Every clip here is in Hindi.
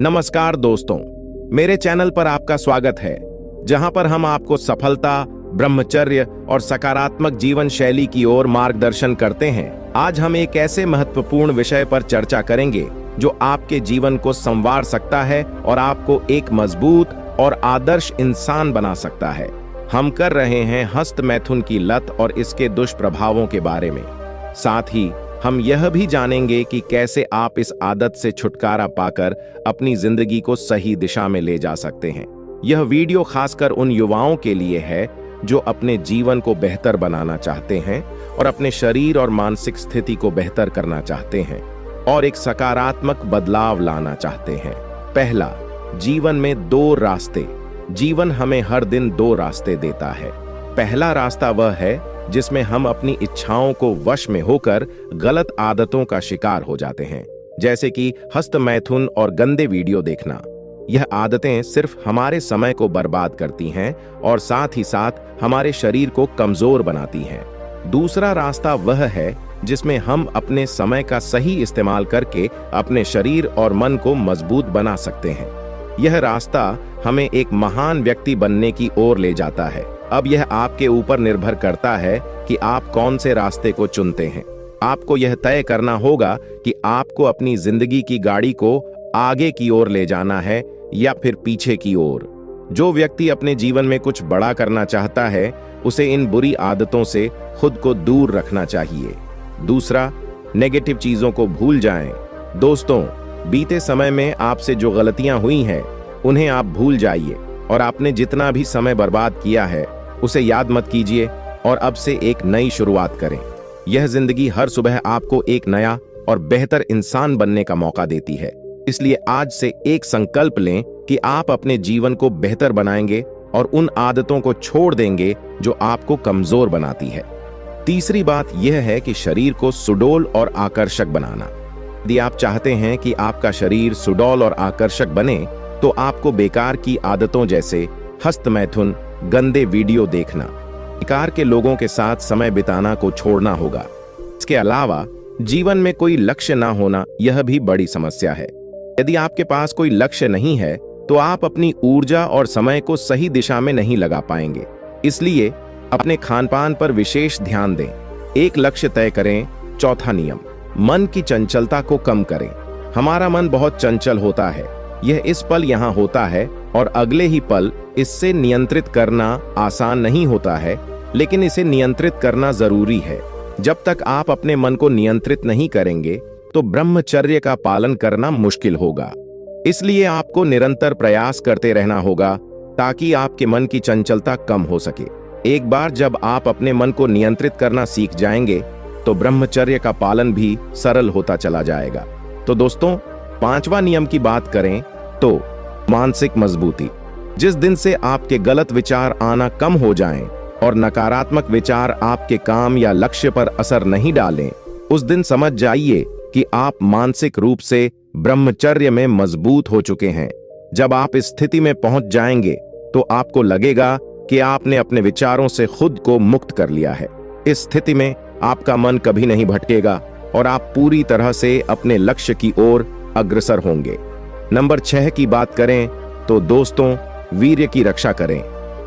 नमस्कार दोस्तों, मेरे चैनल पर आपका स्वागत है, जहां पर हम आपको सफलता, ब्रह्मचर्य और सकारात्मक जीवन शैली की ओर मार्गदर्शन करते हैं। आज हम एक ऐसे महत्वपूर्ण विषय पर चर्चा करेंगे जो आपके जीवन को संवार सकता है और आपको एक मजबूत और आदर्श इंसान बना सकता है। हम कर रहे हैं हस्त मैथुन की लत और इसके दुष्प्रभावों के बारे में। साथ ही हम यह भी जानेंगे कि कैसे आप इस आदत से छुटकारा पाकर अपनी जिंदगी को सही दिशा में ले जा सकते हैं। यह वीडियो खासकर उन युवाओं के लिए है जो अपने जीवन को बेहतर बनाना चाहते हैं और अपने शरीर और मानसिक स्थिति को बेहतर करना चाहते हैं और एक सकारात्मक बदलाव लाना चाहते हैं। पहला, जीवन में दो रास्ते। जीवन हमें हर दिन दो रास्ते देता है। पहला रास्ता वह है जिसमें हम अपनी इच्छाओं को वश में होकर गलत आदतों का शिकार हो जाते हैं, जैसे कि हस्त मैथुन और गंदे वीडियो देखना। यह आदतें सिर्फ हमारे समय को बर्बाद करती हैं और साथ ही साथ हमारे शरीर को कमजोर बनाती हैं। दूसरा रास्ता वह है जिसमें हम अपने समय का सही इस्तेमाल करके अपने शरीर और मन को मजबूत बना सकते हैं। यह रास्ता हमें एक महान व्यक्ति बनने की ओर ले जाता है। अब यह आपके ऊपर निर्भर करता है कि आप कौन से रास्ते को चुनते हैं। आपको यह तय करना होगा कि आपको अपनी जिंदगी की गाड़ी को आगे की ओर ले जाना है या फिर पीछे की ओर। जो व्यक्ति अपने जीवन में कुछ बड़ा करना चाहता है, उसे इन बुरी आदतों से खुद को दूर रखना चाहिए। दूसरा, नेगेटिव चीजों को भूल जाएं। दोस्तों, बीते समय में आपसे जो गलतियां हुई हैं, उन्हें आप भूल जाइए और आपने जितना भी समय बर्बाद किया है उसे याद मत कीजिए और अब से एक नई शुरुआत करें। यह जिंदगी हर सुबह आपको एक नया और बेहतर इंसान बनने का मौका देती है। इसलिए आज से एक संकल्प लें कि आप अपने जीवन को बेहतर बनाएंगे और उन आदतों को छोड़ देंगे जो आपको कमजोर बनाती है। तीसरी बात यह है कि शरीर को सुडौल और आकर्षक बनाना। यदि आप चाहते हैं कि आपका शरीर सुडौल और आकर्षक बने, तो आपको बेकार की आदतों जैसे हस्त मैथुन, गंदे वीडियो देखना, बेकार के लोगों के साथ समय बिताना को छोड़ना होगा। इसके अलावा जीवन में कोई लक्ष्य ना होना, यह भी बड़ी समस्या है। यदि आपके पास कोई लक्ष्य नहीं है, तो आप अपनी ऊर्जा और समय को सही दिशा में नहीं लगा पाएंगे। इसलिए अपने खानपान पर विशेष ध्यान दें। एक लक्ष्य तय करें। चौथा नियम, मन की चंचलता को कम करें। हमारा मन बहुत चंचल होता है। यह इस पल यहाँ होता है और अगले ही पल इससे नियंत्रित करना आसान नहीं होता है, लेकिन इसे नियंत्रित करना जरूरी है। जब तक आप अपने मन को नियंत्रित नहीं करेंगे, तो ब्रह्मचर्य का पालन करना मुश्किल होगा। इसलिए आपको निरंतर प्रयास करते रहना होगा ताकि आपके मन की चंचलता कम हो सके। एक बार जब आप अपने मन को नियंत्रित करना सीख जाएंगे, तो ब्रह्मचर्य का पालन भी सरल होता चला जाएगा। तो दोस्तों, पांचवा नियम की बात करें तो मानसिक मजबूती। जिस दिन से आपके गलत विचार आना कम हो जाएं और नकारात्मक विचार आपके काम या लक्ष्य पर असर नहीं डालें, उस दिन समझ जाइए कि आप मानसिक रूप से ब्रह्मचर्य में मजबूत हो चुके हैं। जब आप इस स्थिति में पहुंच जाएंगे, तो आपको लगेगा कि आपने अपने विचारों से खुद को मुक्त कर लिया है। इस स्थिति में आपका मन कभी नहीं भटकेगा और आप पूरी तरह से अपने लक्ष्य की ओर अग्रसर होंगे। नंबर 6 की बात करें तो दोस्तों, वीर्य की रक्षा करें।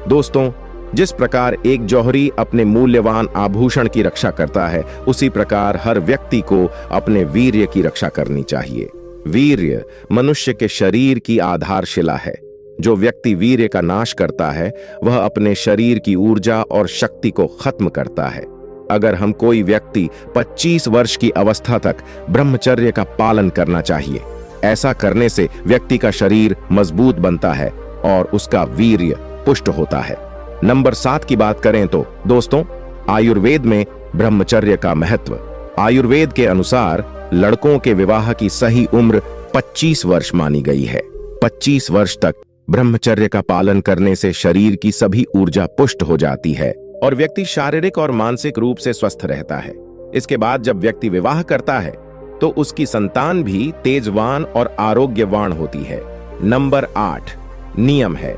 दोस्तों, जिस प्रकार एक जौहरी अपने मूल्यवान आभूषण की रक्षा करता है, उसी प्रकार हर व्यक्ति को अपने वीर्य की रक्षा करनी चाहिए। वीर्य मनुष्य के शरीर की आधारशिला है। जो व्यक्ति वीर्य का नाश करता है, वह अपने शरीर की ऊर्जा और शक्ति को खत्म करता है। अगर हम कोई व्यक्ति 25 वर्ष की अवस्था तक ब्रह्मचर्य का पालन करना चाहिए। ऐसा करने से व्यक्ति का शरीर मजबूत बनता है और उसका वीर्य पुष्ट होता है। नंबर 7 की बात करें तो दोस्तों, आयुर्वेद में ब्रह्मचर्य का महत्व। आयुर्वेद के अनुसार लड़कों के विवाह की सही उम्र 25 वर्ष मानी गई है। 25 वर्ष तक ब्रह्मचर्य का पालन करने से शरीर की सभी ऊर्जा पुष्ट हो जाती है और व्यक्ति शारीरिक और मानसिक रूप से स्वस्थ रहता है। इसके बाद जब व्यक्ति विवाह करता है, तो उसकी संतान भी तेजवान और आरोग्यवान होती है। नंबर 8 नियम है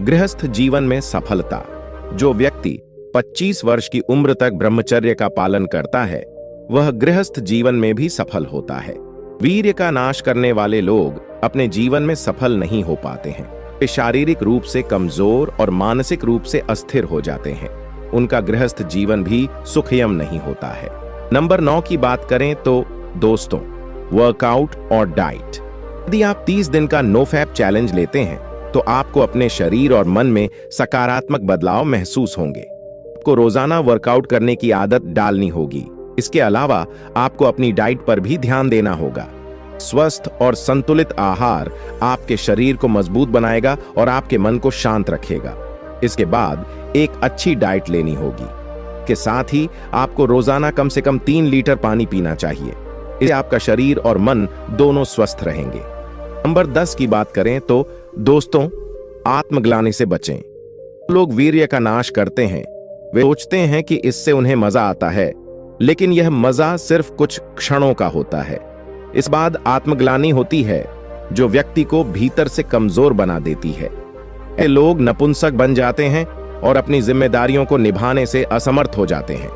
गृहस्थ जीवन में सफलता। जो व्यक्ति 25 वर्ष की उम्र तक ब्रह्मचर्य का पालन करता है, वह गृहस्थ जीवन में भी सफल होता है। वीर्य का नाश करने वाले लोग अपने जीवन में सफल नहीं हो पाते हैं। वे शारीरिक रूप से कमजोर और मानसिक रूप से अस्थिर हो जाते हैं। उनका गृहस्थ जीवन भी सुखमय नहीं होता है। नंबर 9 की बात करें तो दोस्तों, वर्कआउट और डाइट। यदि आप 30 दिन का नो फैप चैलेंज लेते हैं तो आपको अपने शरीर और मन में सकारात्मक बदलाव महसूस होंगे। आपको रोजाना वर्कआउट करने की आदत डालनी होगी। इसके अलावा आपको अपनी डाइट पर भी ध्यान देना होगा। स्वस्थ और संतुलित आहार आपके शरीर को मजबूत बनाएगा और आपके मन को शांत रखेगा। इसके बाद एक अच्छी डाइट लेनी होगी। के साथ ही आपको रोजाना कम से कम 3 लीटर पानी पीना चाहिए। इससे आपका शरीर और मन दोनों स्वस्थ रहेंगे। नंबर 10 की बात करें तो दोस्तों, आत्मग्लानि से बचें। लोग वीर्य का नाश करते हैं। वे सोचते हैं कि इससे उन्हें मजा आता है, लेकिन यह मजा सिर्फ कुछ क्षणों का होता है। इस बाद आत्मग्लानि होती है जो व्यक्ति को भीतर से कमजोर बना देती है। ये लोग नपुंसक बन जाते हैं और अपनी जिम्मेदारियों को निभाने से असमर्थ हो जाते हैं।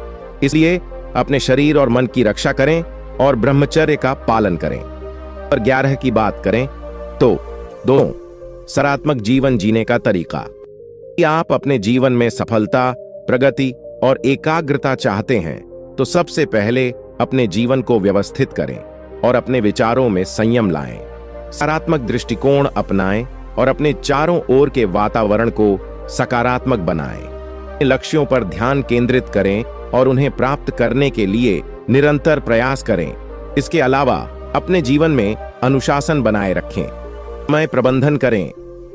इसलिए अपने शरीर और मन की रक्षा करें और ब्रह्मचर्य का पालन करें। और 11 की बात करें तो दोनों, सकारात्मक जीवन जीने का तरीका। यदि आप अपने जीवन में सफलता, प्रगति और एकाग्रता चाहते हैं तो सबसे पहले अपने जीवन को व्यवस्थित करें और अपने विचारों में संयम लाएं। सकारात्मक दृष्टिकोण अपनाएं और अपने चारों ओर के वातावरण को सकारात्मक बनाएं। लक्ष्यों पर ध्यान केंद्रित करें और उन्हें प्राप्त करने के लिए निरंतर प्रयास करें। इसके अलावा अपने जीवन में अनुशासन बनाए रखें, समय प्रबंधन करें,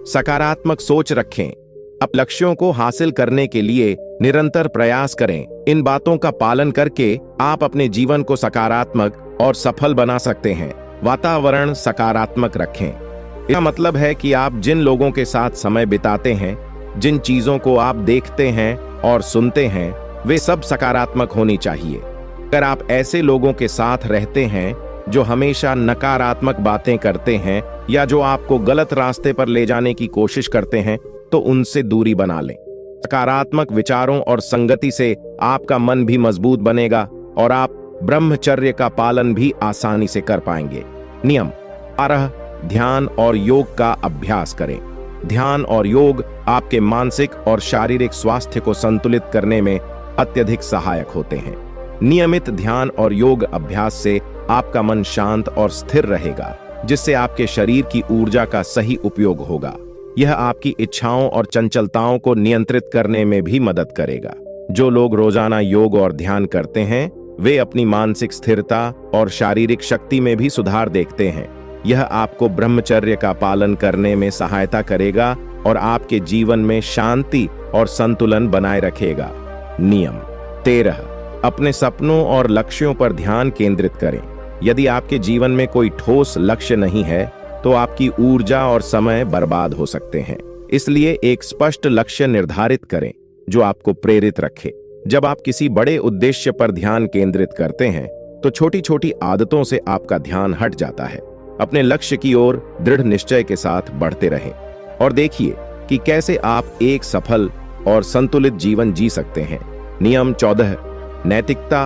सकारात्मक सोच रखें। अपने लक्ष्यों को हासिल करने के लिए निरंतर प्रयास करें। इन बातों का पालन करके आप अपने जीवन को सकारात्मक और सफल बना सकते हैं। वातावरण सकारात्मक रखें। इसका मतलब है कि आप जिन लोगों के साथ समय बिताते हैं, जिन चीजों को आप देखते हैं और सुनते हैं, वे सब सकारात्मक होनी चाहिए। अगर आप ऐसे लोगों के साथ रहते हैं जो हमेशा नकारात्मक बातें करते हैं या जो आपको गलत रास्ते पर ले जाने की कोशिश करते हैं, तो उनसे दूरी बना लें। सकारात्मक विचारों और संगति से आपका मन भी मजबूत बनेगा और आप ब्रह्मचर्य का पालन भी आसानी से कर पाएंगे। नियम 12, ध्यान और योग का अभ्यास करें। ध्यान और योग आपके मानसिक और शारीरिक स्वास्थ्य को संतुलित करने में अत्यधिक सहायक होते हैं। नियमित ध्यान और योग अभ्यास से आपका मन शांत और स्थिर रहेगा, जिससे आपके शरीर की ऊर्जा का सही उपयोग होगा। यह आपकी इच्छाओं और चंचलताओं को नियंत्रित करने में भी मदद करेगा। जो लोग रोजाना योग और ध्यान करते हैं, वे अपनी मानसिक स्थिरता और शारीरिक शक्ति में भी सुधार देखते हैं। यह आपको ब्रह्मचर्य का पालन करने में सहायता करेगा और आपके जीवन में शांति और संतुलन बनाए रखेगा। नियम 13, अपने सपनों और लक्ष्यों पर ध्यान केंद्रित करें। यदि आपके जीवन में कोई ठोस लक्ष्य नहीं है तो आपकी ऊर्जा और समय बर्बाद हो सकते हैं। इसलिए एक स्पष्ट लक्ष्य निर्धारित करें जो आपको प्रेरित रखे। जब आप किसी बड़े उद्देश्य पर ध्यान केंद्रित करते हैं तो छोटी छोटी आदतों से आपका ध्यान हट जाता है। अपने लक्ष्य की ओर दृढ़ निश्चय के साथ बढ़ते रहें और देखिए कि कैसे आप एक सफल और संतुलित जीवन जी सकते हैं। नियम 14, नैतिकता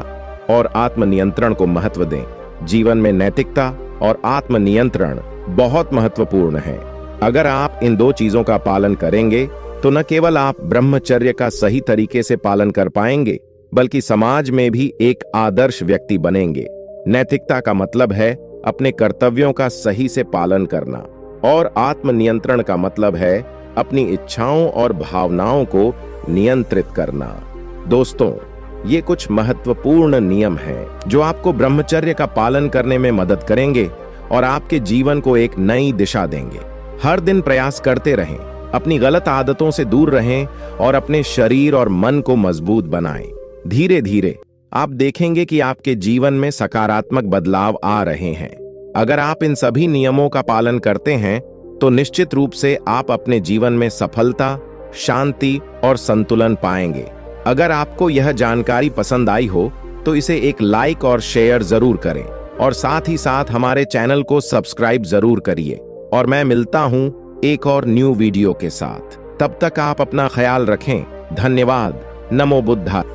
और आत्मनियंत्रण को महत्व दें। जीवन में नैतिकता और आत्मनियंत्रण बहुत महत्वपूर्ण है। अगर आप इन 2 चीजों का पालन करेंगे तो न केवल आप ब्रह्मचर्य का सही तरीके से पालन कर पाएंगे, बल्कि समाज में भी एक आदर्श व्यक्ति बनेंगे। नैतिकता का मतलब है अपने कर्तव्यों का सही से पालन करना और आत्मनियंत्रण का मतलब है अपनी इच्छाओं और भावनाओं को नियंत्रित करना। दोस्तों, ये कुछ महत्वपूर्ण नियम हैं जो आपको ब्रह्मचर्य का पालन करने में मदद करेंगे और आपके जीवन को एक नई दिशा देंगे। हर दिन प्रयास करते रहें, अपनी गलत आदतों से दूर रहें और अपने शरीर और मन को मजबूत बनाएं। धीरे धीरे आप देखेंगे कि आपके जीवन में सकारात्मक बदलाव आ रहे हैं। अगर आप इन सभी नियमों का पालन करते हैं तो निश्चित रूप से आप अपने जीवन में सफलता, शांति और संतुलन पाएंगे। अगर आपको यह जानकारी पसंद आई हो तो इसे एक लाइक और शेयर जरूर करें और साथ ही साथ हमारे चैनल को सब्सक्राइब जरूर करिए। और मैं मिलता हूं एक और न्यू वीडियो के साथ। तब तक आप अपना ख्याल रखें। धन्यवाद। नमो बुद्धाय।